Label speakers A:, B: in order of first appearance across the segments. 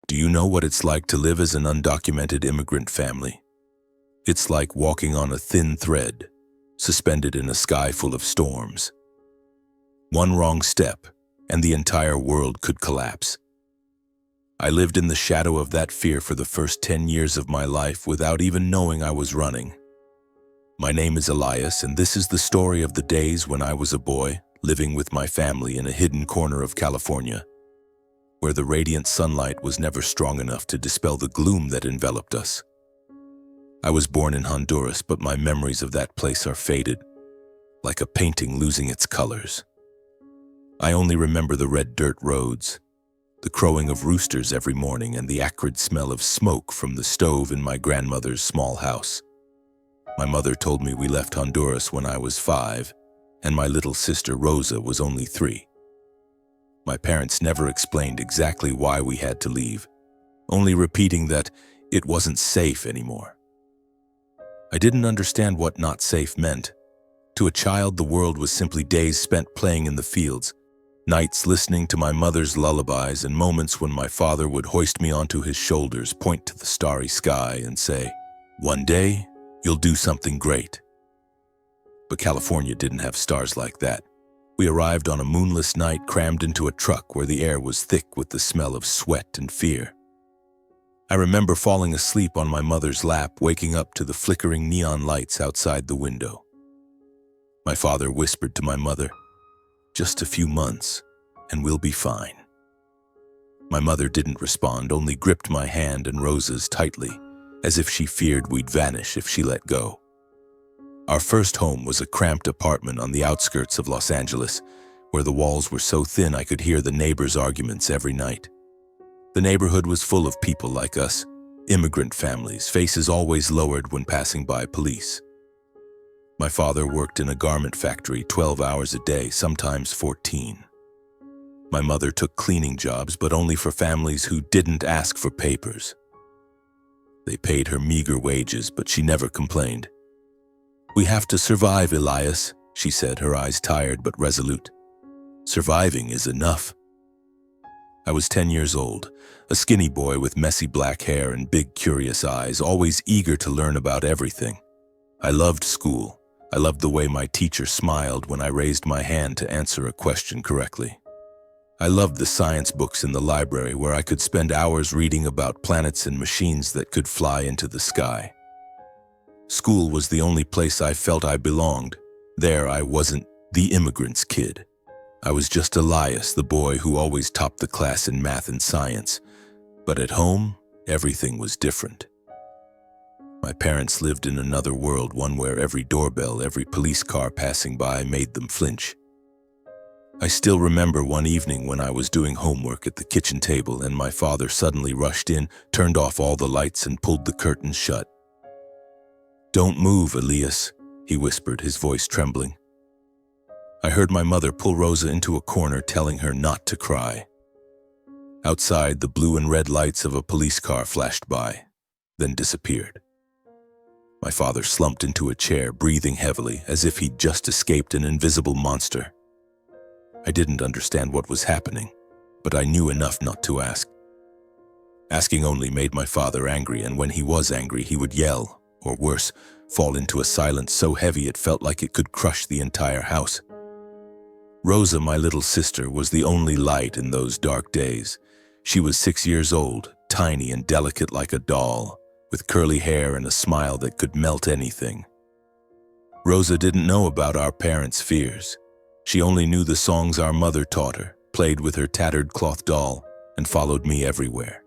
A: Do you know what it's like to live as an undocumented immigrant family? It's like walking on a thin thread, suspended in a sky full of storms. One wrong step, and the entire world could collapse. I lived in the shadow of that fear for the first 10 years of my life without even knowing I was running. My name is Elias, and this is the story of the days when I was a boy, living with my family in a hidden corner of California, where the radiant sunlight was never strong enough to dispel the gloom that enveloped us. I was born in Honduras, but my memories of that place are faded, like a painting losing its colors. I only remember the red dirt roads, the crowing of roosters every morning, and the acrid smell of smoke from the stove in my grandmother's small house. My mother told me we left Honduras when I was 5, and my little sister Rosa was only 3. My parents never explained exactly why we had to leave, only repeating that it wasn't safe anymore. I didn't understand what not safe meant. To a child, the world was simply days spent playing in the fields, nights listening to my mother's lullabies, and moments when my father would hoist me onto his shoulders, point to the starry sky, and say, "One day, you'll do something great." But California didn't have stars like that. We arrived on a moonless night, crammed into a truck where the air was thick with the smell of sweat and fear. I remember falling asleep on my mother's lap, waking up to the flickering neon lights outside the window. My father whispered to my mother, "Just a few months, and we'll be fine." My mother didn't respond, only gripped my hand and Rosa's tightly, as if she feared we'd vanish if she let go. Our first home was a cramped apartment on the outskirts of Los Angeles, where the walls were so thin I could hear the neighbors' arguments every night. The neighborhood was full of people like us, immigrant families, faces always lowered when passing by police. My father worked in a garment factory 12 hours a day, sometimes 14. My mother took cleaning jobs, but only for families who didn't ask for papers. They paid her meager wages, but she never complained. "We have to survive, Elias," she said, her eyes tired but resolute. "Surviving is enough." I was 10 years old, a skinny boy with messy black hair and big curious eyes, always eager to learn about everything. I loved school. I loved the way my teacher smiled when I raised my hand to answer a question correctly. I loved the science books in the library where I could spend hours reading about planets and machines that could fly into the sky. School was the only place I felt I belonged. There I wasn't the immigrant's kid. I was just Elias, the boy who always topped the class in math and science. But at home, everything was different. My parents lived in another world, one where every doorbell, every police car passing by made them flinch. I still remember one evening when I was doing homework at the kitchen table and my father suddenly rushed in, turned off all the lights, and pulled the curtains shut. "Don't move, Elias," he whispered, his voice trembling. I heard my mother pull Rosa into a corner, telling her not to cry. Outside, the blue and red lights of a police car flashed by, then disappeared. My father slumped into a chair, breathing heavily, as if he'd just escaped an invisible monster. I didn't understand what was happening, but I knew enough not to ask. Asking only made my father angry, and when he was angry, he would yell, or worse, fall into a silence so heavy it felt like it could crush the entire house. Rosa, my little sister, was the only light in those dark days. She was 6 years old, tiny and delicate like a doll, with curly hair and a smile that could melt anything. Rosa didn't know about our parents' fears. She only knew the songs our mother taught her, played with her tattered cloth doll, and followed me everywhere.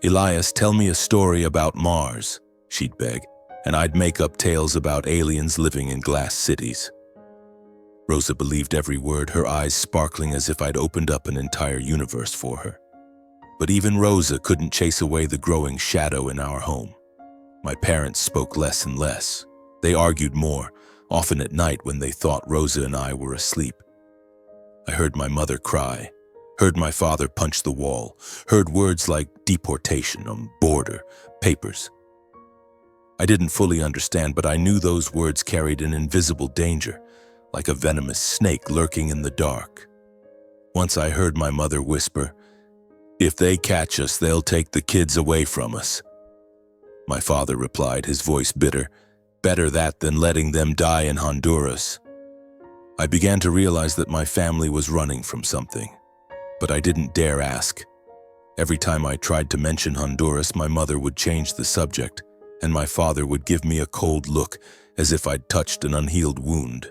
A: "Elias, tell me a story about Mars," she'd beg, and I'd make up tales about aliens living in glass cities. Rosa believed every word, her eyes sparkling as if I'd opened up an entire universe for her. But even Rosa couldn't chase away the growing shadow in our home. My parents spoke less and less. They argued more, often at night when they thought Rosa and I were asleep. I heard my mother cry, heard my father punch the wall, heard words like deportation, border, papers. I didn't fully understand, but I knew those words carried an invisible danger, like a venomous snake lurking in the dark. Once I heard my mother whisper, If they catch us, they'll take the kids away from us. My father replied, his voice bitter. Better that than letting them die in Honduras. I began to realize that my family was running from something, but I didn't dare ask. Every time I tried to mention Honduras, my mother would change the subject, and my father would give me a cold look as if I'd touched an unhealed wound.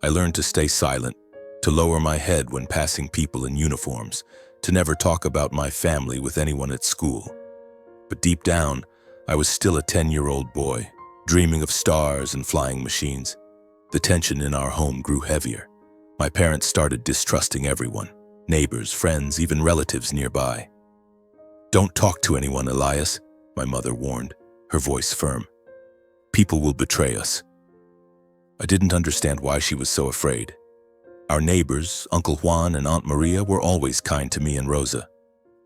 A: I learned to stay silent, to lower my head when passing people in uniforms, to never talk about my family with anyone at school. But deep down, I was still a 10-year-old boy, dreaming of stars and flying machines. The tension in our home grew heavier. My parents started distrusting everyone, neighbors, friends, even relatives nearby. "Don't talk to anyone, Elias," my mother warned, her voice firm. "People will betray us." I didn't understand why she was so afraid. Our neighbors, Uncle Juan and Aunt Maria, were always kind to me and Rosa.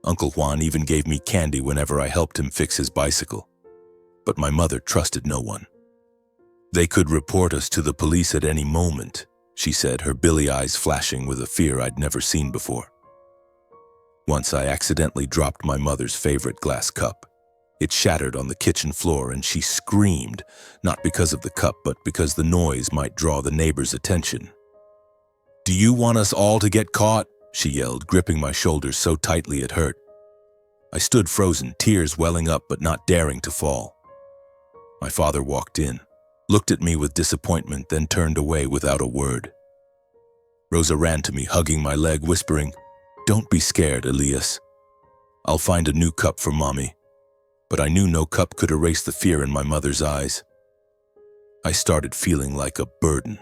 A: Uncle Juan even gave me candy whenever I helped him fix his bicycle. But my mother trusted no one. "They could report us to the police at any moment," she said, her billy eyes flashing with a fear I'd never seen before. Once I accidentally dropped my mother's favorite glass cup. It shattered on the kitchen floor and she screamed, not because of the cup, but because the noise might draw the neighbors' attention. "Do you want us all to get caught?" she yelled, gripping my shoulders so tightly it hurt. I stood frozen, tears welling up but not daring to fall. My father walked in, looked at me with disappointment, then turned away without a word. Rosa ran to me, hugging my leg, whispering, "Don't be scared, Elias. I'll find a new cup for Mommy." But I knew no cup could erase the fear in my mother's eyes. I started feeling like a burden.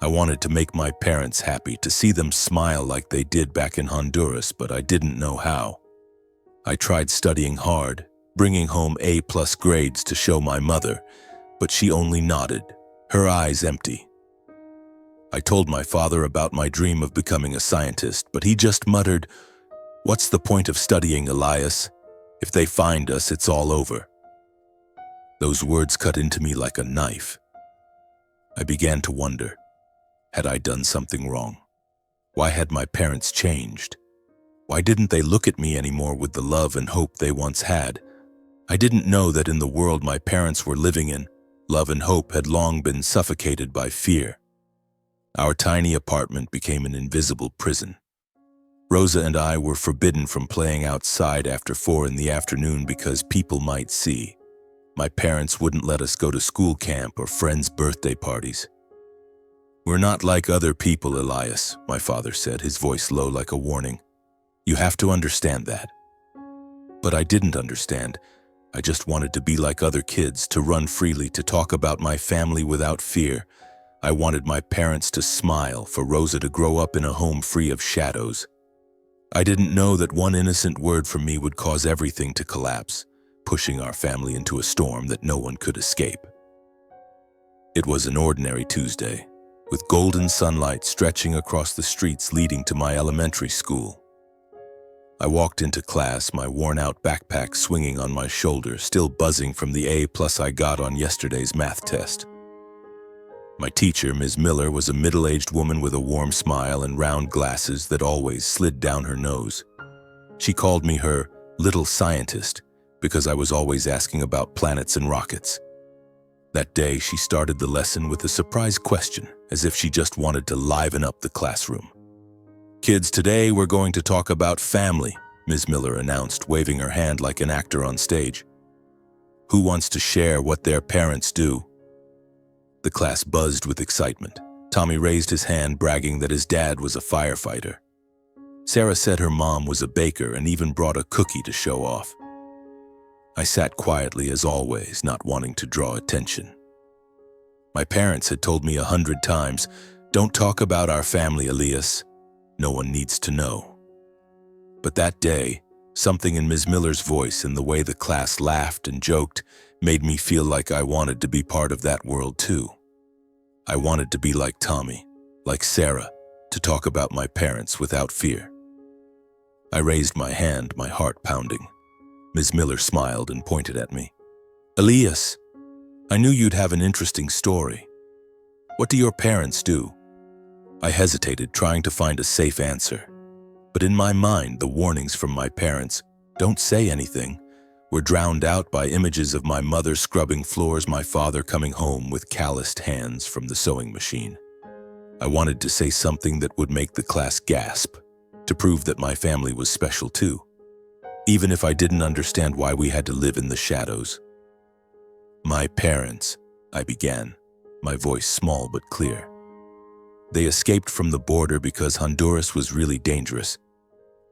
A: I wanted to make my parents happy, to see them smile like they did back in Honduras, but I didn't know how. I tried studying hard, bringing home A+ grades to show my mother, but she only nodded, her eyes empty. I told my father about my dream of becoming a scientist, but he just muttered, "What's the point of studying, Elias? If they find us, it's all over." Those words cut into me like a knife. I began to wonder, had I done something wrong? Why had my parents changed? Why didn't they look at me anymore with the love and hope they once had? I didn't know that in the world my parents were living in, love and hope had long been suffocated by fear. Our tiny apartment became an invisible prison. Rosa and I were forbidden from playing outside after 4 in the afternoon because people might see. My parents wouldn't let us go to school camp or friends' birthday parties. "We're not like other people, Elias," my father said, his voice low like a warning. "You have to understand that." But I didn't understand. I just wanted to be like other kids, to run freely, to talk about my family without fear. I wanted my parents to smile, for Rosa to grow up in a home free of shadows. I didn't know that one innocent word from me would cause everything to collapse, pushing our family into a storm that no one could escape. It was an ordinary Tuesday, with golden sunlight stretching across the streets leading to my elementary school. I walked into class, my worn-out backpack swinging on my shoulder, still buzzing from the A+ I got on yesterday's math test. My teacher, Ms. Miller, was a middle-aged woman with a warm smile and round glasses that always slid down her nose. She called me her little scientist because I was always asking about planets and rockets. That day, she started the lesson with a surprise question, as if she just wanted to liven up the classroom. "Kids, today we're going to talk about family," Ms. Miller announced, waving her hand like an actor on stage. "Who wants to share what their parents do?" The class buzzed with excitement. Tommy raised his hand, bragging that his dad was a firefighter. Sarah said her mom was a baker and even brought a cookie to show off. I sat quietly as always, not wanting to draw attention. My parents had told me 100 times, "Don't talk about our family, Elias. No one needs to know." But that day, something in Ms. Miller's voice and the way the class laughed and joked made me feel like I wanted to be part of that world too. I wanted to be like Tommy, like Sarah, to talk about my parents without fear. I raised my hand, my heart pounding. Ms. Miller smiled and pointed at me. "Elias, I knew you'd have an interesting story. What do your parents do?" I hesitated, trying to find a safe answer. But in my mind, the warnings from my parents, "Don't say anything," were drowned out by images of my mother scrubbing floors, my father coming home with calloused hands from the sewing machine. I wanted to say something that would make the class gasp, to prove that my family was special too, even if I didn't understand why we had to live in the shadows. "My parents," I began, my voice small but clear. "They escaped from the border because Honduras was really dangerous.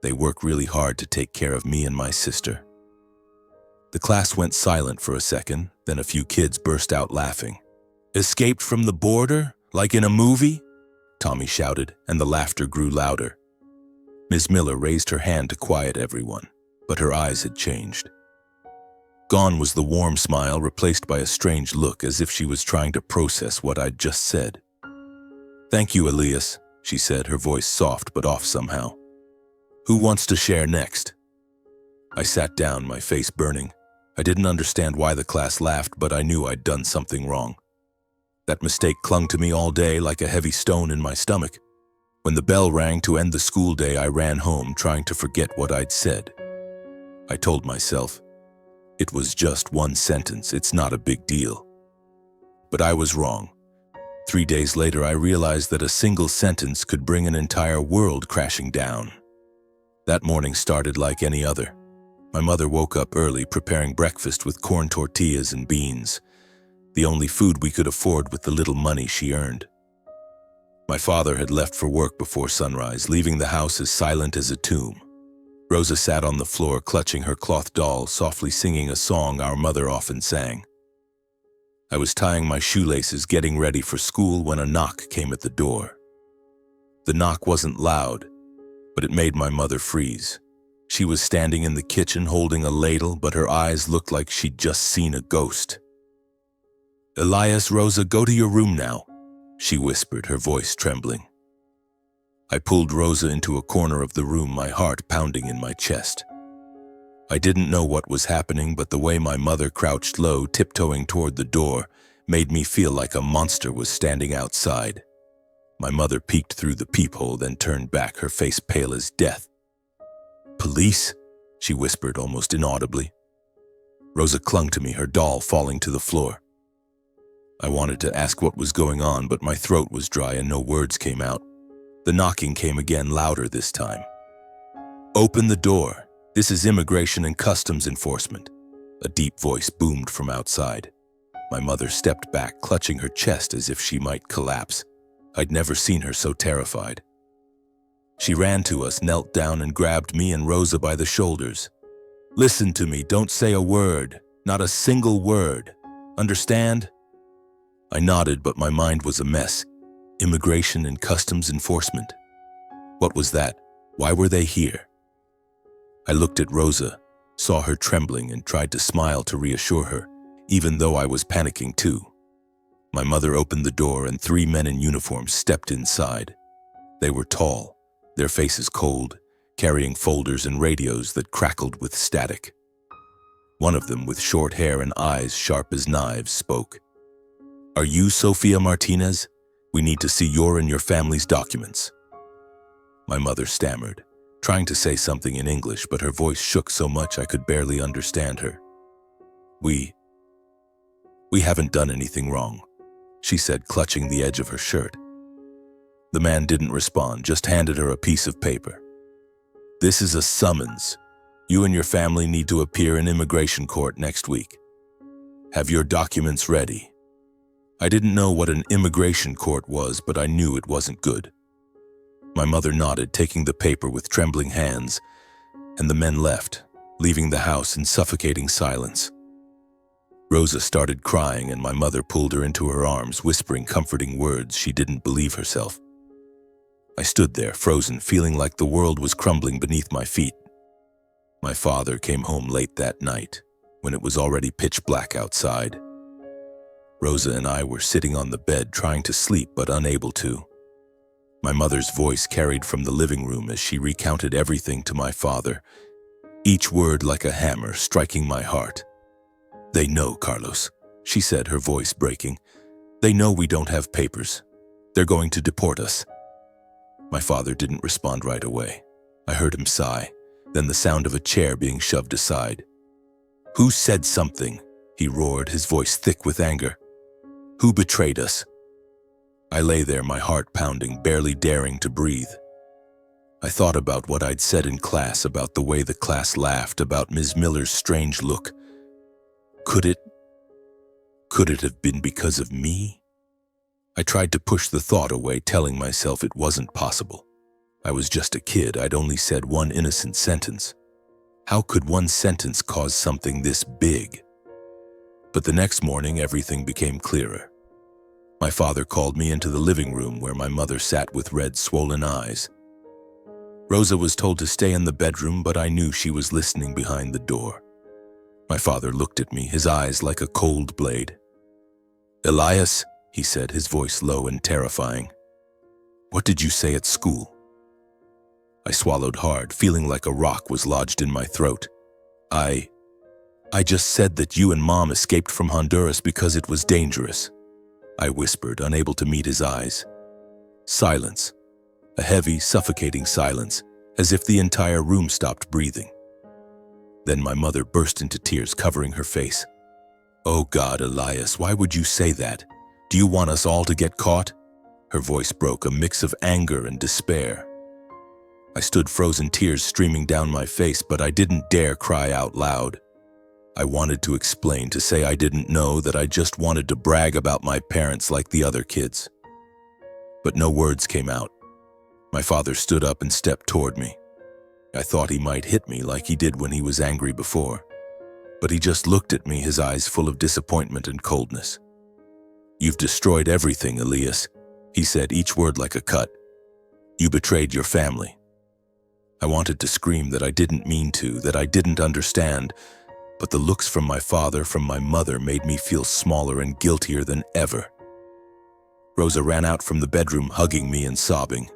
A: They work really hard to take care of me and my sister." The class went silent for a second, then a few kids burst out laughing. "Escaped from the border? Like in a movie?" Tommy shouted, and the laughter grew louder. Ms. Miller raised her hand to quiet everyone, but her eyes had changed. Gone was the warm smile, replaced by a strange look, as if she was trying to process what I'd just said. "Thank you, Elias," she said, her voice soft but off somehow. "Who wants to share next?" I sat down, my face burning. I didn't understand why the class laughed, but I knew I'd done something wrong. That mistake clung to me all day like a heavy stone in my stomach. When the bell rang to end the school day, I ran home, trying to forget what I'd said. I told myself, it was just one sentence, it's not a big deal. But I was wrong. 3 days later, I realized that a single sentence could bring an entire world crashing down. That morning started like any other. My mother woke up early, preparing breakfast with corn tortillas and beans, the only food we could afford with the little money she earned. My father had left for work before sunrise, leaving the house as silent as a tomb. Rosa sat on the floor, clutching her cloth doll, softly singing a song our mother often sang. I was tying my shoelaces, getting ready for school, when a knock came at the door. The knock wasn't loud, but it made my mother freeze. She was standing in the kitchen holding a ladle, but her eyes looked like she'd just seen a ghost. "Elias, Rosa, go to your room now," she whispered, her voice trembling. I pulled Rosa into a corner of the room, my heart pounding in my chest. I didn't know what was happening, but the way my mother crouched low, tiptoeing toward the door, made me feel like a monster was standing outside. My mother peeked through the peephole, then turned back, her face pale as death. "Police?" she whispered, almost inaudibly. Rosa clung to me, her doll falling to the floor. I wanted to ask what was going on, but my throat was dry and no words came out. The knocking came again, louder this time. "Open the door. This is Immigration and Customs Enforcement," a deep voice boomed from outside. My mother stepped back, clutching her chest as if she might collapse. I'd never seen her so terrified. She ran to us, knelt down, and grabbed me and Rosa by the shoulders. "Listen to me, don't say a word, not a single word. Understand?" I nodded, but my mind was a mess. Immigration and Customs Enforcement. What was that? Why were they here? I looked at Rosa, saw her trembling, and tried to smile to reassure her, even though I was panicking too. My mother opened the door and 3 men in uniform stepped inside. They were tall, their faces cold, carrying folders and radios that crackled with static. One of them, with short hair and eyes sharp as knives, spoke. "Are you Sofia Martinez? We need to see your and your family's documents." My mother stammered, trying to say something in English, but her voice shook so much I could barely understand her. We haven't done anything wrong," she said, clutching the edge of her shirt. The man didn't respond, just handed her a piece of paper. "This is a summons. You and your family need to appear in immigration court next week. Have your documents ready." I didn't know what an immigration court was, but I knew it wasn't good. My mother nodded, taking the paper with trembling hands, and the men left, leaving the house in suffocating silence. Rosa started crying, and my mother pulled her into her arms, whispering comforting words. She didn't believe herself. I stood there, frozen, feeling like the world was crumbling beneath my feet. My father came home late that night, when it was already pitch black outside. Rosa and I were sitting on the bed, trying to sleep but unable to. My mother's voice carried from the living room as she recounted everything to my father, each word like a hammer striking my heart. "They know, Carlos," she said, her voice breaking. "They know we don't have papers. They're going to deport us." My father didn't respond right away. I heard him sigh, then the sound of a chair being shoved aside. "Who said something?" he roared, his voice thick with anger. "Who betrayed us?" I lay there, my heart pounding, barely daring to breathe. I thought about what I'd said in class, about the way the class laughed, about Ms. Miller's strange look. Could it have been because of me? I tried to push the thought away, telling myself it wasn't possible. I was just a kid. I'd only said one innocent sentence. How could one sentence cause something this big? But the next morning, everything became clearer. My father called me into the living room where my mother sat with red, swollen eyes. Rosa was told to stay in the bedroom, but I knew she was listening behind the door. My father looked at me, his eyes like a cold blade. "Elias," he said, his voice low and terrifying. "What did you say at school?" I swallowed hard, feeling like a rock was lodged in my throat. I just said that you and Mom escaped from Honduras because it was dangerous," I whispered, unable to meet his eyes. Silence. A heavy, suffocating silence, as if the entire room stopped breathing. Then my mother burst into tears, covering her face. "Oh God, Elias, why would you say that? Do you want us all to get caught?" Her voice broke, a mix of anger and despair. I stood, frozen, tears streaming down my face, but I didn't dare cry out loud. I wanted to explain, to say I didn't know, that I just wanted to brag about my parents like the other kids. But no words came out. My father stood up and stepped toward me. I thought he might hit me like he did when he was angry before, but he just looked at me, his eyes full of disappointment and coldness. "You've destroyed everything, Elias," he said, each word like a cut. "You betrayed your family." I wanted to scream that I didn't mean to, that I didn't understand, but the looks from my father, from my mother, made me feel smaller and guiltier than ever. Rosa ran out from the bedroom, hugging me and sobbing.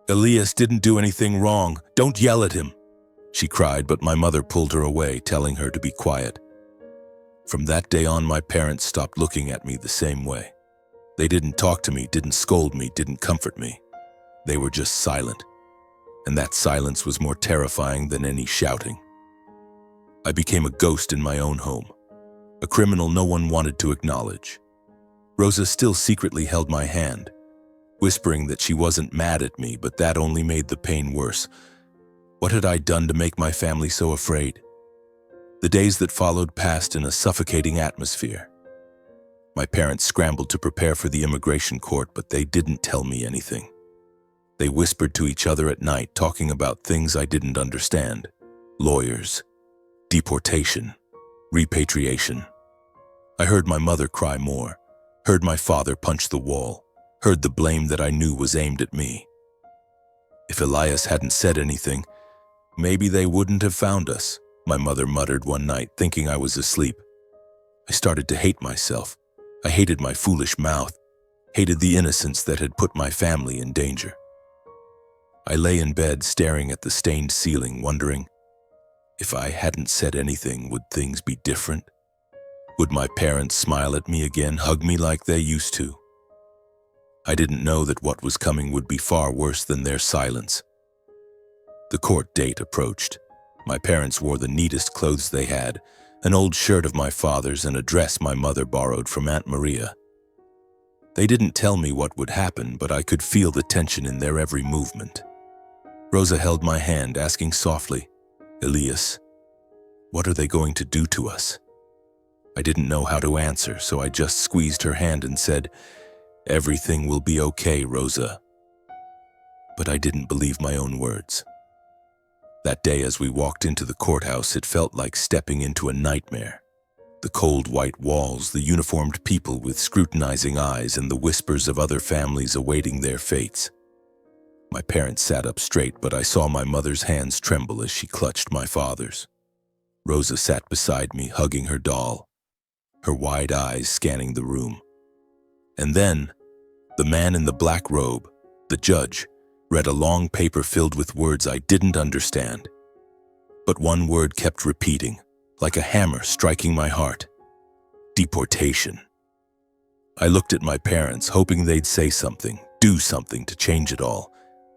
A: "Elias didn't do anything wrong. Don't yell at him," she cried, but my mother pulled her away, telling her to be quiet. From that day on, my parents stopped looking at me the same way. They didn't talk to me, didn't scold me, didn't comfort me. They were just silent. And that silence was more terrifying than any shouting. I became a ghost in my own home, a criminal no one wanted to acknowledge. Rosa still secretly held my hand, whispering that she wasn't mad at me, but that only made the pain worse. What had I done to make my family so afraid? The days that followed passed in a suffocating atmosphere. My parents scrambled to prepare for the immigration court, but they didn't tell me anything. They whispered to each other at night, talking about things I didn't understand. Lawyers, deportation, repatriation. I heard my mother cry more, heard my father punch the wall, heard the blame that I knew was aimed at me. If Elias hadn't said anything, maybe they wouldn't have found us, my mother muttered one night, thinking I was asleep. I started to hate myself. I hated my foolish mouth, hated the innocence that had put my family in danger. I lay in bed, staring at the stained ceiling, wondering, if I hadn't said anything, would things be different? Would my parents smile at me again, hug me like they used to? I didn't know that what was coming would be far worse than their silence. The court date approached. My parents wore the neatest clothes they had, an old shirt of my father's and a dress my mother borrowed from Aunt Maria. They didn't tell me what would happen, but I could feel the tension in their every movement. Rosa held my hand, asking softly, "Elias, what are they going to do to us?" I didn't know how to answer, so I just squeezed her hand and said, "Everything will be okay, Rosa." But I didn't believe my own words. That day, as we walked into the courthouse, it felt like stepping into a nightmare. The cold white walls, the uniformed people with scrutinizing eyes, and the whispers of other families awaiting their fates. My parents sat up straight, but I saw my mother's hands tremble as she clutched my father's. Rosa sat beside me, hugging her doll, her wide eyes scanning the room. And then, the man in the black robe, the judge, read a long paper filled with words I didn't understand. But one word kept repeating, like a hammer striking my heart. Deportation. I looked at my parents, hoping they'd say something, do something to change it all.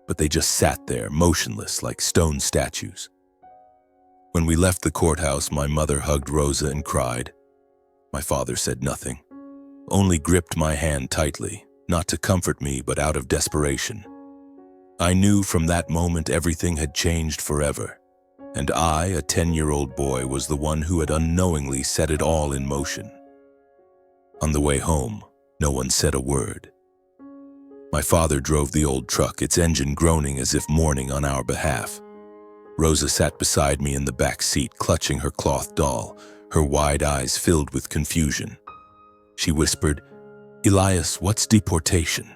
A: but they just sat there, motionless like stone statues. When we left the courthouse, my mother hugged Rosa and cried. My father said nothing, only gripped my hand tightly, not to comfort me, but out of desperation. I knew from that moment everything had changed forever, and I, a 10-year-old boy, was the one who had unknowingly set it all in motion. On the way home, no one said a word. My father drove the old truck, its engine groaning as if mourning on our behalf. Rosa sat beside me in the back seat, clutching her cloth doll, her wide eyes filled with confusion. She whispered, "Elias, what's deportation?"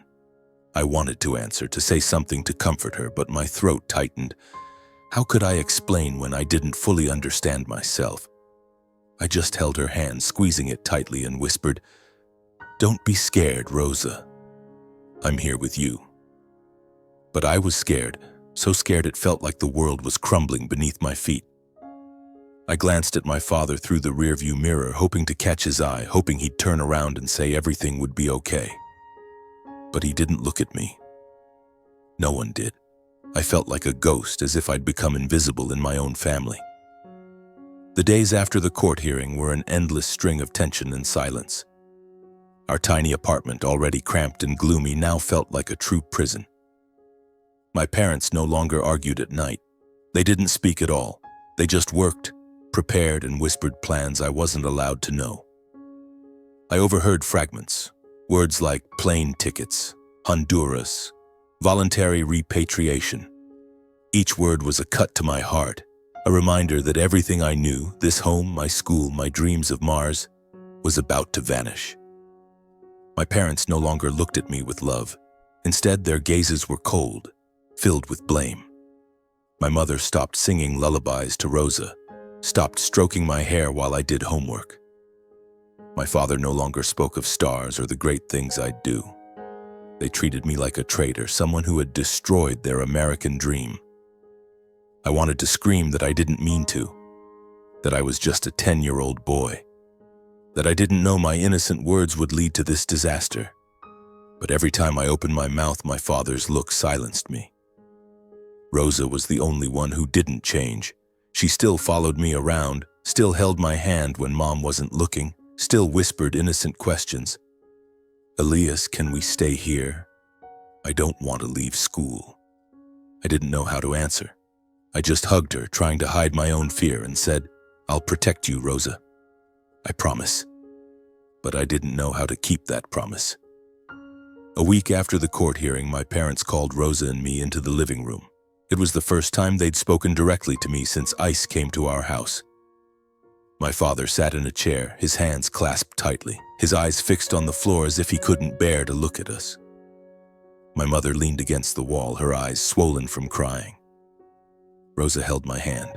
A: I wanted to answer, to say something to comfort her, but my throat tightened. How could I explain when I didn't fully understand myself? I just held her hand, squeezing it tightly, and whispered, "Don't be scared, Rosa. I'm here with you." But I was scared, so scared it felt like the world was crumbling beneath my feet. I glanced at my father through the rearview mirror, hoping to catch his eye, hoping he'd turn around and say everything would be okay. But he didn't look at me. No one did. I felt like a ghost, as if I'd become invisible in my own family. The days after the court hearing were an endless string of tension and silence. Our tiny apartment, already cramped and gloomy, now felt like a true prison. My parents no longer argued at night. They didn't speak at all. They just worked, prepared, and whispered plans I wasn't allowed to know. I overheard fragments, words like plane tickets, Honduras, voluntary repatriation. Each word was a cut to my heart, a reminder that everything I knew, this home, my school, my dreams of Mars, was about to vanish. My parents no longer looked at me with love. Instead, their gazes were cold, filled with blame. My mother stopped singing lullabies to Rosa, stopped stroking my hair while I did homework. My father no longer spoke of stars or the great things I'd do. They treated me like a traitor, someone who had destroyed their American dream. I wanted to scream that I didn't mean to, that I was just a 10-year-old boy, that I didn't know my innocent words would lead to this disaster. But every time I opened my mouth, my father's look silenced me. Rosa was the only one who didn't change. She still followed me around, still held my hand when Mom wasn't looking, still whispered innocent questions. "Elias, can we stay here? I don't want to leave school." I didn't know how to answer. I just hugged her, trying to hide my own fear, and said, "I'll protect you, Rosa. I promise." But I didn't know how to keep that promise. A week after the court hearing, my parents called Rosa and me into the living room. It was the first time they'd spoken directly to me since ICE came to our house. My father sat in a chair, his hands clasped tightly, his eyes fixed on the floor as if he couldn't bear to look at us. My mother leaned against the wall, her eyes swollen from crying. Rosa held my hand,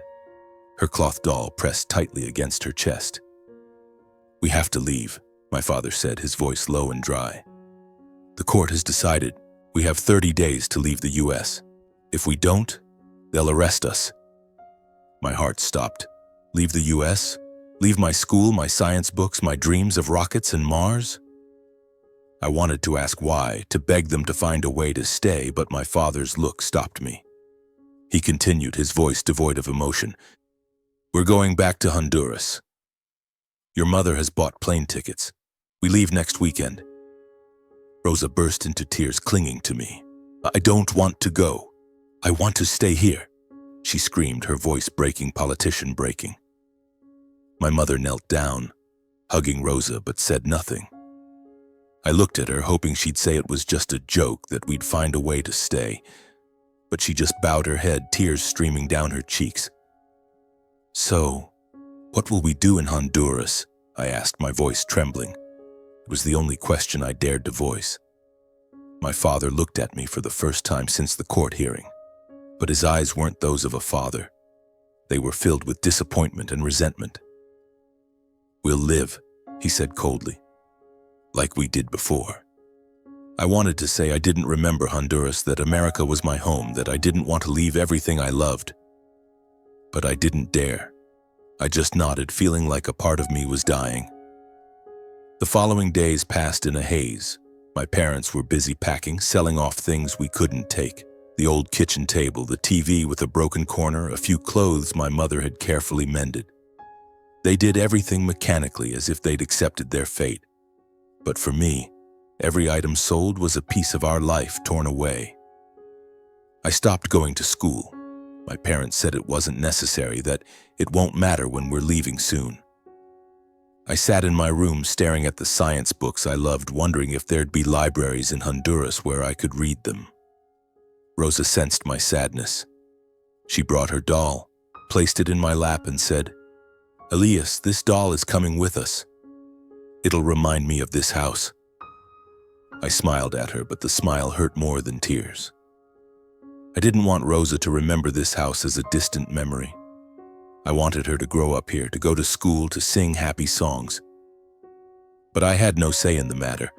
A: her cloth doll pressed tightly against her chest. "We have to leave," my father said, his voice low and dry. "The court has decided. We have 30 days to leave the U.S. If we don't, they'll arrest us." My heart stopped. Leave the U.S.? Leave my school, my science books, my dreams of rockets and Mars? I wanted to ask why, to beg them to find a way to stay, but my father's look stopped me. He continued, his voice devoid of emotion. "We're going back to Honduras. Your mother has bought plane tickets. We leave next weekend." Rosa burst into tears, clinging to me. "I don't want to go. I want to stay here," she screamed, her voice breaking, politician breaking. My mother knelt down, hugging Rosa, but said nothing. I looked at her, hoping she'd say it was just a joke, that we'd find a way to stay. But she just bowed her head, tears streaming down her cheeks. "So, what will we do in Honduras?" I asked, my voice trembling. It was the only question I dared to voice. My father looked at me for the first time since the court hearing, but his eyes weren't those of a father. They were filled with disappointment and resentment. "We'll live," he said coldly, "like we did before." I wanted to say I didn't remember Honduras, that America was my home, that I didn't want to leave everything I loved. But I didn't dare. I just nodded, feeling like a part of me was dying. The following days passed in a haze. My parents were busy packing, selling off things we couldn't take. The old kitchen table, the TV with a broken corner, a few clothes my mother had carefully mended. They did everything mechanically as if they'd accepted their fate. But for me, every item sold was a piece of our life torn away. I stopped going to school. My parents said it wasn't necessary, that it won't matter when we're leaving soon. I sat in my room staring at the science books I loved, wondering if there'd be libraries in Honduras where I could read them. Rosa sensed my sadness. She brought her doll, placed it in my lap and said, "Elias, this doll is coming with us. It'll remind me of this house." I smiled at her, but the smile hurt more than tears. I didn't want Rosa to remember this house as a distant memory. I wanted her to grow up here, to go to school, to sing happy songs. But I had no say in the matter.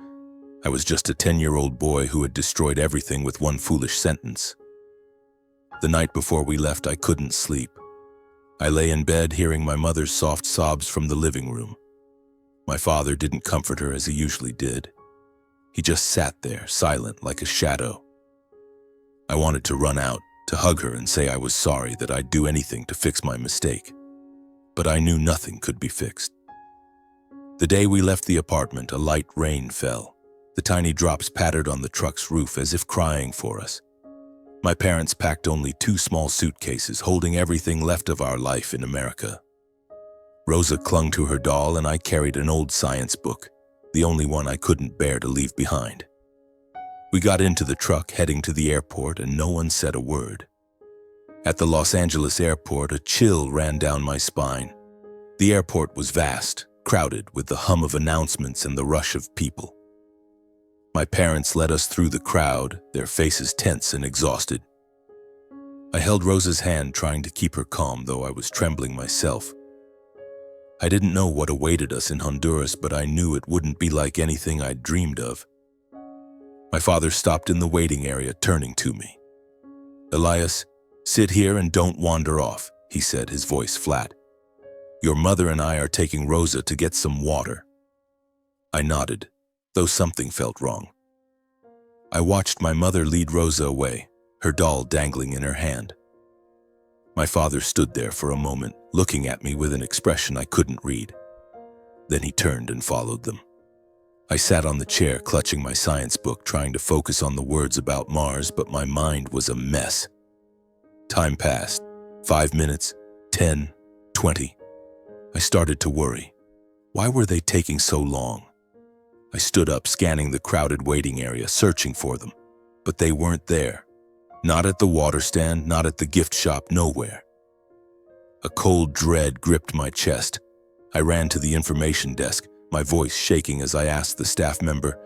A: I was just a 10-year-old boy who had destroyed everything with one foolish sentence. The night before we left, I couldn't sleep. I lay in bed hearing my mother's soft sobs from the living room. My father didn't comfort her as he usually did. He just sat there, silent like a shadow. I wanted to run out, to hug her and say I was sorry, that I'd do anything to fix my mistake. But I knew nothing could be fixed. The day we left the apartment, a light rain fell. The tiny drops pattered on the truck's roof as if crying for us. My parents packed only 2 small suitcases, holding everything left of our life in America. Rosa clung to her doll and I carried an old science book, the only one I couldn't bear to leave behind. We got into the truck heading to the airport and no one said a word. At the Los Angeles airport, a chill ran down my spine. The airport was vast, crowded with the hum of announcements and the rush of people. My parents led us through the crowd, their faces tense and exhausted. I held Rosa's hand, trying to keep her calm, though I was trembling myself. I didn't know what awaited us in Honduras, but I knew it wouldn't be like anything I'd dreamed of. My father stopped in the waiting area, turning to me. "Elias, sit here and don't wander off," he said, his voice flat. "Your mother and I are taking Rosa to get some water." I nodded, though something felt wrong. I watched my mother lead Rosa away, her doll dangling in her hand. My father stood there for a moment, looking at me with an expression I couldn't read. Then he turned and followed them. I sat on the chair, clutching my science book, trying to focus on the words about Mars, but my mind was a mess. Time passed. 5 minutes, 10, 20. I started to worry. Why were they taking so long? I stood up, scanning the crowded waiting area, searching for them. But they weren't there. Not at the water stand, not at the gift shop, nowhere. A cold dread gripped my chest. I ran to the information desk, my voice shaking as I asked the staff member,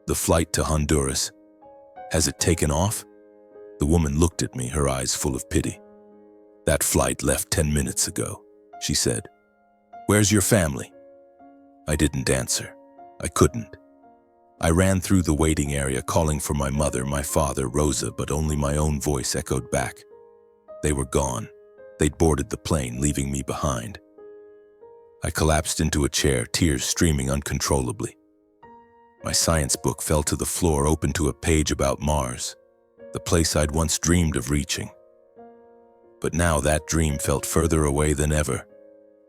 A: "The flight to Honduras, has it taken off?" The woman looked at me, her eyes full of pity. "That flight left 10 minutes ago," she said. "Where's your family?" I didn't answer. I couldn't. I ran through the waiting area, calling for my mother, my father, Rosa, but only my own voice echoed back. They were gone. They'd boarded the plane, leaving me behind. I collapsed into a chair, tears streaming uncontrollably. My science book fell to the floor, open to a page about Mars, the place I'd once dreamed of reaching. But now that dream felt further away than ever.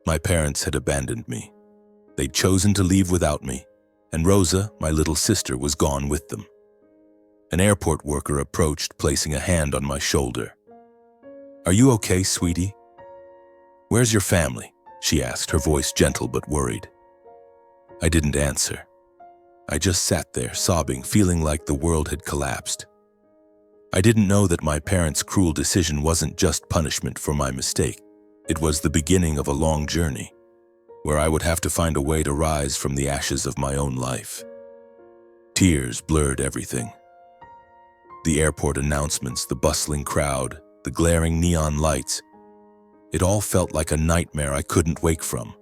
A: My parents had abandoned me. They'd chosen to leave without me, and Rosa, my little sister, was gone with them. An airport worker approached, placing a hand on my shoulder. "Are you okay, sweetie?" "Where's your family?" she asked, her voice gentle but worried. I didn't answer. I just sat there, sobbing, feeling like the world had collapsed. I didn't know that my parents' cruel decision wasn't just punishment for my mistake. It was the beginning of a long journey, where I would have to find a way to rise from the ashes of my own life. Tears blurred everything. The airport announcements, the bustling crowd, the glaring neon lights. It all felt like a nightmare I couldn't wake from.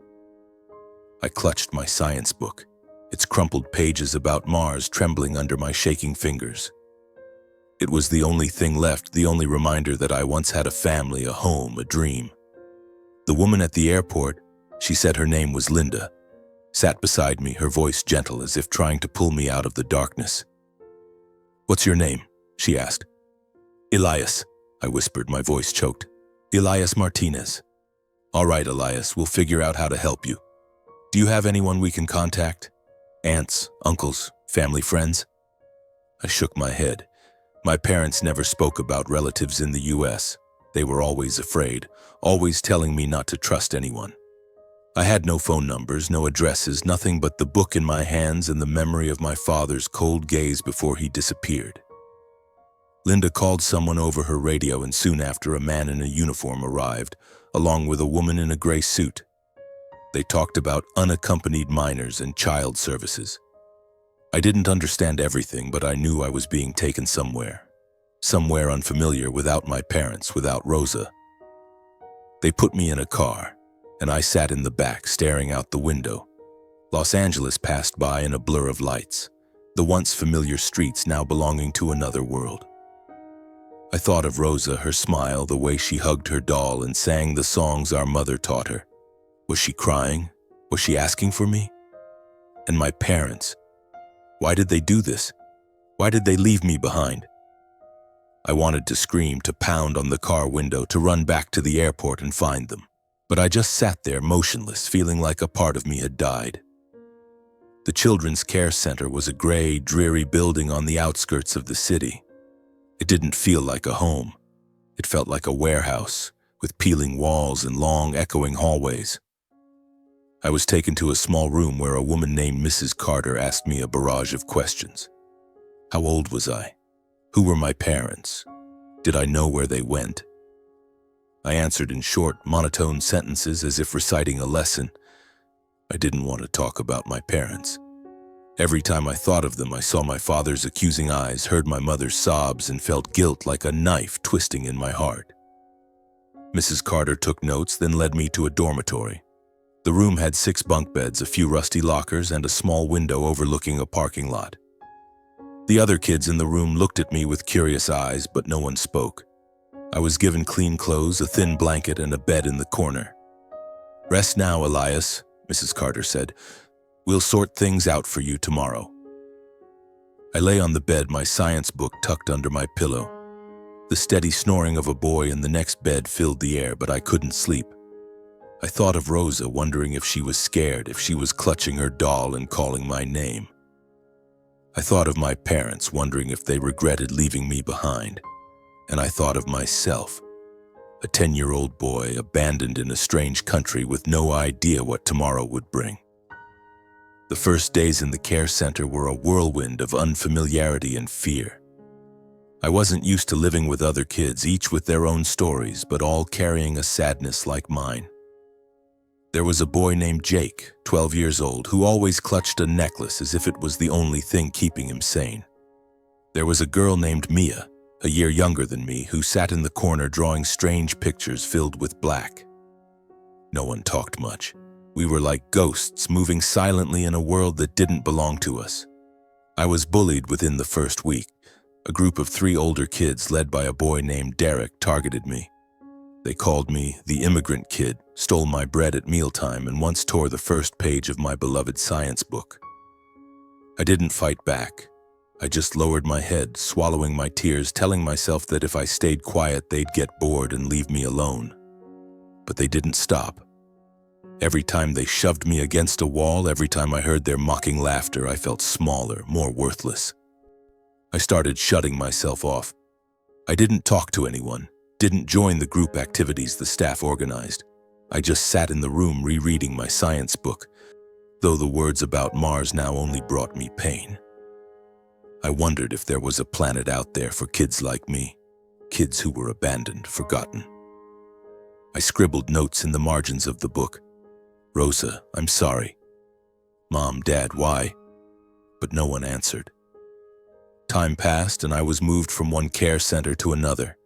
A: I clutched my science book, its crumpled pages about Mars trembling under my shaking fingers. It was the only thing left, the only reminder that I once had a family, a home, a dream. The woman at the airport, she said her name was Linda, sat beside me, her voice gentle as if trying to pull me out of the darkness. "What's your name?" she asked. Elias, I whispered, my voice choked. Elias Martinez. All right, Elias, we'll figure out how to help you. Do you have anyone we can contact? Aunts, uncles, family friends? I shook my head. My parents never spoke about relatives in the US. They were always afraid, always telling me not to trust anyone. I had no phone numbers, no addresses, nothing but the book in my hands and the memory of my father's cold gaze before he disappeared. Linda called someone over her radio, and soon after a man in a uniform arrived, along with a woman in a gray suit. They talked about unaccompanied minors and child services. I didn't understand everything, but I knew I was being taken somewhere. Somewhere unfamiliar, without my parents, without Rosa. They put me in a car, and I sat in the back, staring out the window. Los Angeles passed by in a blur of lights, the once familiar streets now belonging to another world. I thought of Rosa, her smile, the way she hugged her doll and sang the songs our mother taught her. Was she crying? Was she asking for me? And my parents. Why did they do this? Why did they leave me behind? I wanted to scream, to pound on the car window, to run back to the airport and find them. But I just sat there, motionless, feeling like a part of me had died. The Children's Care Center was a gray, dreary building on the outskirts of the city. It didn't feel like a home. It felt like a warehouse, with peeling walls and long, echoing hallways. I was taken to a small room where a woman named Mrs. Carter asked me a barrage of questions. How old was I? Who were my parents? Did I know where they went? I answered in short, monotone sentences as if reciting a lesson. I didn't want to talk about my parents. Every time I thought of them, I saw my father's accusing eyes, heard my mother's sobs, and felt guilt like a knife twisting in my heart. Mrs. Carter took notes, then led me to a dormitory. The room had 6 bunk beds, a few rusty lockers, and a small window overlooking a parking lot. The other kids in the room looked at me with curious eyes, but no one spoke. I was given clean clothes, a thin blanket, and a bed in the corner. Rest now, Elias, Mrs. Carter said. We'll sort things out for you tomorrow. I lay on the bed, my science book tucked under my pillow. The steady snoring of a boy in the next bed filled the air, but I couldn't sleep. I thought of Rosa, wondering if she was scared, if she was clutching her doll and calling my name. I thought of my parents, wondering if they regretted leaving me behind. And I thought of myself, a 10-year-old boy abandoned in a strange country with no idea what tomorrow would bring. The first days in the care center were a whirlwind of unfamiliarity and fear. I wasn't used to living with other kids, each with their own stories, but all carrying a sadness like mine. There was a boy named Jake, 12 years old, who always clutched a necklace as if it was the only thing keeping him sane. There was a girl named Mia, a year younger than me, who sat in the corner drawing strange pictures filled with black. No one talked much. We were like ghosts moving silently in a world that didn't belong to us. I was bullied within the first week. A group of 3 older kids led by a boy named Derek targeted me. They called me the immigrant kid, stole my bread at mealtime, and once tore the first page of my beloved science book. I didn't fight back. I just lowered my head, swallowing my tears, telling myself that if I stayed quiet, they'd get bored and leave me alone. But they didn't stop. Every time they shoved me against a wall, every time I heard their mocking laughter, I felt smaller, more worthless. I started shutting myself off. I didn't talk to anyone, didn't join the group activities the staff organized. I just sat in the room rereading my science book, though the words about Mars now only brought me pain. I wondered if there was a planet out there for kids like me, kids who were abandoned, forgotten. I scribbled notes in the margins of the book. Rosa, I'm sorry. Mom, Dad, why? But no one answered. Time passed and I was moved from one care center to another.